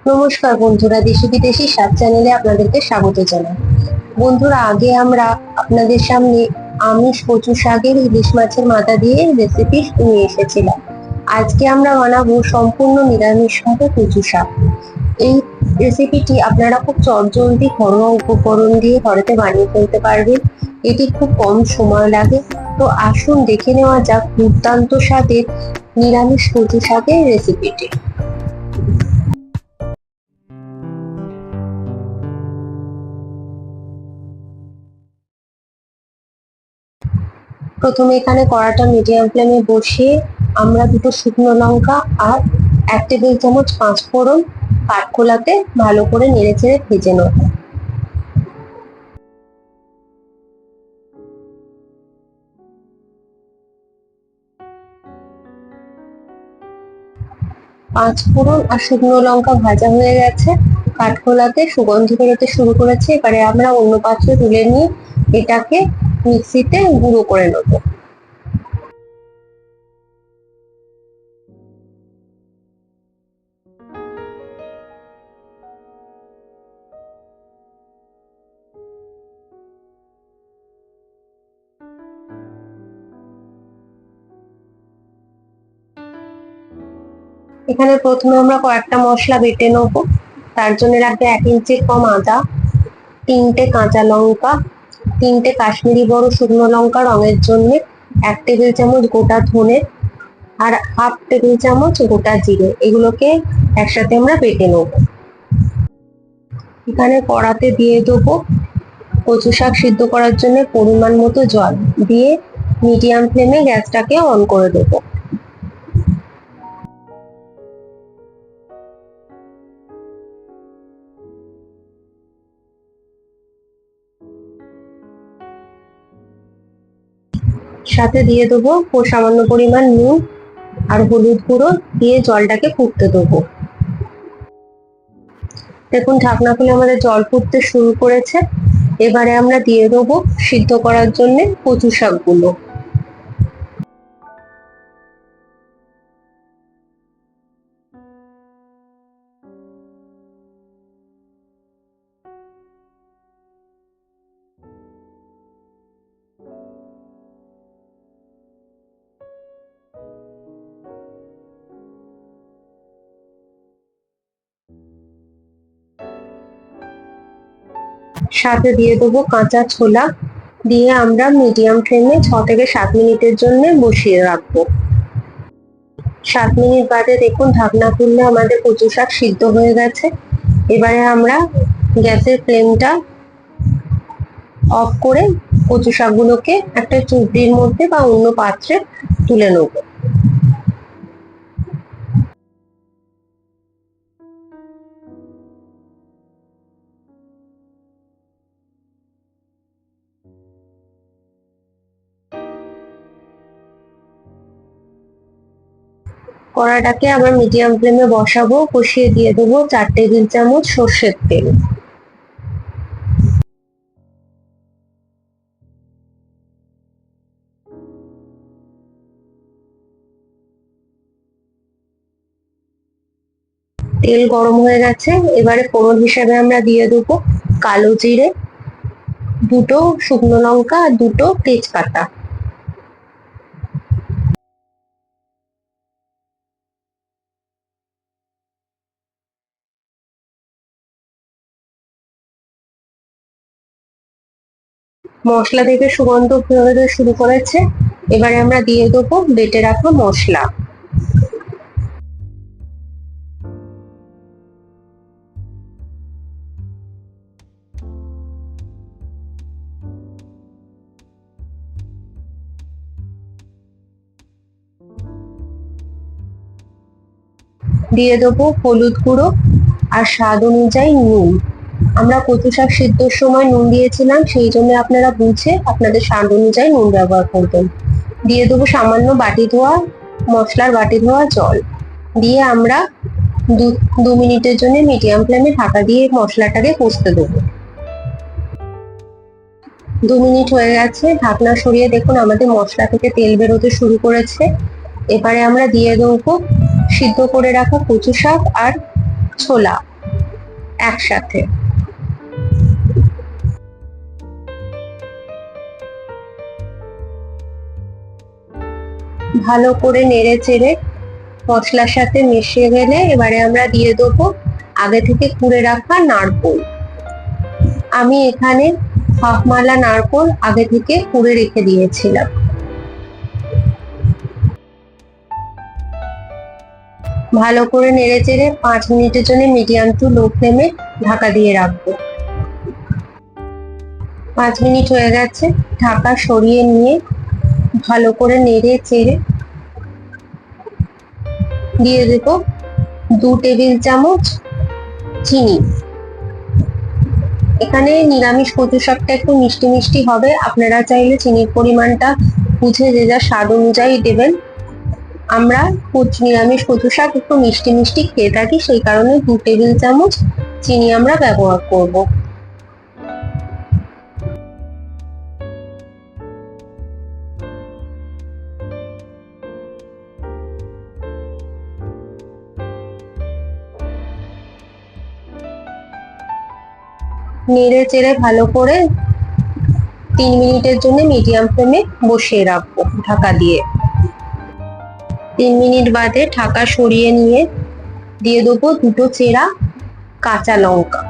নমস্কার বন্ধুরা, দেশি বিদেশি স্বাদ চ্যানেলে আপনাদেরকে স্বাগত জানাই। বন্ধুরা, আগে আমরা আপনাদের সামনে আমিষ কচু শাকের ইলিশ মাছের মাথা দিয়ে রেসিপি নিয়ে এসেছিলাম। আজকে আমরা বানাবো সম্পূর্ণ নিরামিষভাবে কচু শাক। এই রেসিপিটি আপনারা খুব চটজলদি ঘরোয়া উপকরণ দিয়ে ঘরেতে বানিয়ে ফেলতে পারবেন। এটি খুব কম সময় লাগে। তো আসুন দেখে নেওয়া যাক দুর্দান্ত স্বাদের নিরামিষ কচু শাকের রেসিপিটি। প্রথমে এখানে কড়াটা মিডিয়াম ফ্লেমে বসিয়ে আমরা দুটো শুকনো লঙ্কা আর 1 টেবিল চামচ পাঁচফোড়ন কাঠখোলাতে ভালো করে নেড়েচেড়ে ভেজে নেব। পাঁচফোড়ন আর শুকনো লঙ্কা ভাজা হয়ে গেছে, কাঠখোলাতে সুগন্ধি বেরোতে শুরু করেছে। এবারে আমরা অন্য পাত্রে তুলে নিয়ে এটাকে মিক্সিতে গুঁড়ো করে নেব। এখানে প্রথমে আমরা কয়েকটা মশলা বেটে নেবো। তার জন্য রাখবে 1 ইঞ্চির কম আদা, 3টে কাঁচা লঙ্কা, 3টে কাশ্মীরি বড় শুকনো লঙ্কা রঙের জন্য, 1 টেবিল চামচ গোটা ধনে আর 1/2 টেবিল চামচ গোটা জিরে। এগুলোকে একসাথে আমরা বেটে নেব। এখানে কড়াতে দিয়ে দেবো কচু শাক সিদ্ধ করার জন্য পরিমাণ মতো জল দিয়ে মিডিয়াম ফ্লেমে গ্যাসটাকে অন করে দেবো। সাথে দিয়ে দেবো সামান্য পরিমাণ নুন আর হলুদ গুঁড়ো দিয়ে জলটাকে ফুটতে দেবো। দেখুন, ঢাকনা খুলে আমাদের জল ফুটতে শুরু করেছে। এবারে আমরা দিয়ে দেবো সিদ্ধ করার জন্য কচু শাকগুলো। সাথে দিয়ে দেবো কাঁচা ছোলা দিয়ে আমরা মিডিয়াম ফ্লেমে 6 থেকে 7 মিনিটের জন্য বসিয়ে রাখবো। 7 মিনিট বাদে দেখুন, ঢাকনা খুললে আমাদের কচু শাক সিদ্ধ হয়ে গেছে। এবারে আমরা গ্যাসের ফ্লেমটা অফ করে কচু শাকগুলোকে একটা চুবড়ির মধ্যে বা অন্য পাত্রে তুলে নেব। কড়াটাকে আবার মিডিয়াম ফ্লেমে বসাবো। বসিয়ে দিয়ে দেবো 4 টেবিল চামচ সর্ষের তেল। তেল গরম হয়ে গেছে। এবারে ফোড়ন হিসেবে আমরা দিয়ে দেবো কালো জিরে, 2টো শুকনো লঙ্কা আর 2টো তেজপাতা। মশলা থেকে সুগন্ধ বেরোতে শুরু করেছে। এবারে আমরা দিয়ে দেবো বেটে রাখা মশলা। দিয়ে দেবো হলুদ গুঁড়ো আর স্বাদ অনুযায়ী নুন। আমরা কচু শাক সিদ্ধর সময় নুন দিয়েছিলাম, সেই জন্য আপনারা বুঝে আপনাদের স্বাদ অনুযায়ী নুন ব্যবহার করবেন। দিয়ে দেবো সামান্য মশলার বাটি ধোয়া জল দিয়ে আমরা 2 মিনিটের জন্য মিডিয়াম ফ্লেমে ঢাকা দিয়ে মশলাটাকে কষতে দেবো। 2 মিনিট হয়ে গেছে। ঢাকনা সরিয়ে দেখুন আমাদের মশলা থেকে তেল বেরোতে শুরু করেছে। এবারে আমরা দিয়ে দেবো সিদ্ধ করে রাখা কচু শাক আর ছোলা। একসাথে। ভালো করে নেড়ে চেড়ে মশলার সাথে মিশিয়ে গেলে এবারে আমরা দিয়ে দেবো আগে থেকে কুড়ে রাখা নারকোল। আমি এখানে হাফ মালা নারকোল আগে থেকে কুড়ে রেখে দিয়েছিলাম। ভালো করে নেড়ে চেড়ে 5 মিনিটের জন্য মিডিয়াম টু লো ফ্লেমে ঢাকা দিয়ে রাখবো। 5 মিনিট হয়ে গেছে, ঢাকা সরিয়ে নিয়ে ভালো করে নেড়ে চেড়ে দিয়ে দেবো 2 টেবিল চামচ চিনি। এখানে নিরামিষ কচু শাকটা একটু মিষ্টি মিষ্টি হবে, আপনারা চাইলে চিনির পরিমাণটা বুঝে যে যা স্বাদ অনুযায়ী দেবেন। আমরা নিরামিষ কচু শাক একটু মিষ্টি মিষ্টি খেয়ে থাকি, সেই কারণে 2 টেবিল চামচ চিনি আমরা ব্যবহার করব। নেড়ে চেড়ে ভালো করে 3 মিনিটের জন্য মিডিয়াম ফ্লেমে বসিয়ে রাখবো ঢাকা দিয়ে। 3 মিনিট বাদে ঢাকা সরিয়ে নিয়ে দিয়ে দেবো 2 চেরা কাঁচা লঙ্কা।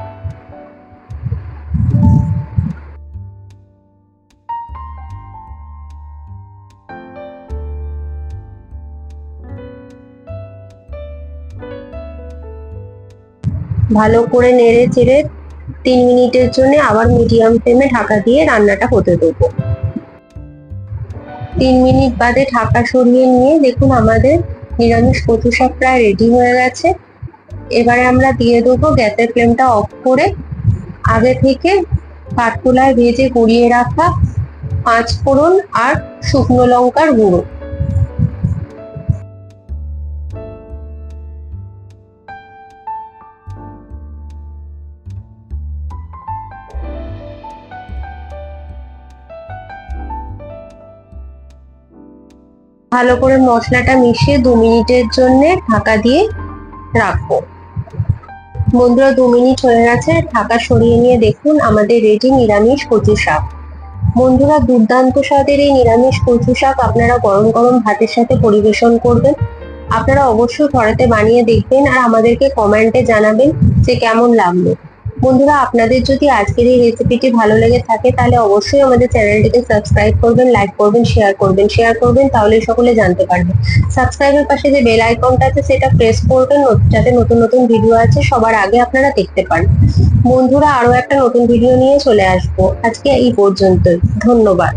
ভালো করে নেড়ে চেড়ে 3 মিনিটের জন্য আবার মিডিয়াম ফ্লেমে ঢাকা দিয়ে রান্নাটা হতে দেবো। 3 মিনিট বাদে ঢাকা সরিয়ে নিয়ে দেখুন আমাদের নিরামিষ কচু শাক প্রায় রেডি হয়ে গেছে। এবারে আমরা দিয়ে দেবো গ্যাসের ফ্লেমটা অফ করে আগে থেকে কাঠকোলায় ভেজে গুঁড়িয়ে রাখা 5 ফোড়ন আর শুকনো লঙ্কার গুঁড়ো। ভালো করে মশলাটা মিশিয়ে 2 মিনিটের জন্য ঢাকা দিয়ে রাখবো। বন্ধুরা 2 মিনিট হয়ে গেছে, ঢাকা সরিয়ে নিয়ে দেখুন আমাদের রেডি নিরামিষ কচু শাক। বন্ধুরা দুর্দান্ত স্বাদের এই নিরামিষ কচু শাক আপনারা গরম গরম ভাতের সাথে পরিবেশন করবেন। আপনারা অবশ্যই ঘরেতে বানিয়ে দেখবেন আর আমাদেরকে কমেন্টে জানাবেন যে কেমন লাগলো। বন্ধুরা আপনাদের যদি আজকের এই রেসিপিটি ভালো লেগে থাকে তাহলে অবশ্যই আমাদের চ্যানেলটিকে সাবস্ক্রাইব করবেন, লাইক করবেন, শেয়ার করবেন, তাহলে সকলে জানতে পারবে। সাবস্ক্রাইবের পাশে যে বেল আইকনটা আছে সেটা প্রেস করবেন যাতে নতুন নতুন ভিডিও আছে সবার আগে আপনারা দেখতে পারেন। বন্ধুরা আরো একটা নতুন ভিডিও নিয়ে চলে আসবো, আজকে এই পর্যন্তই, ধন্যবাদ।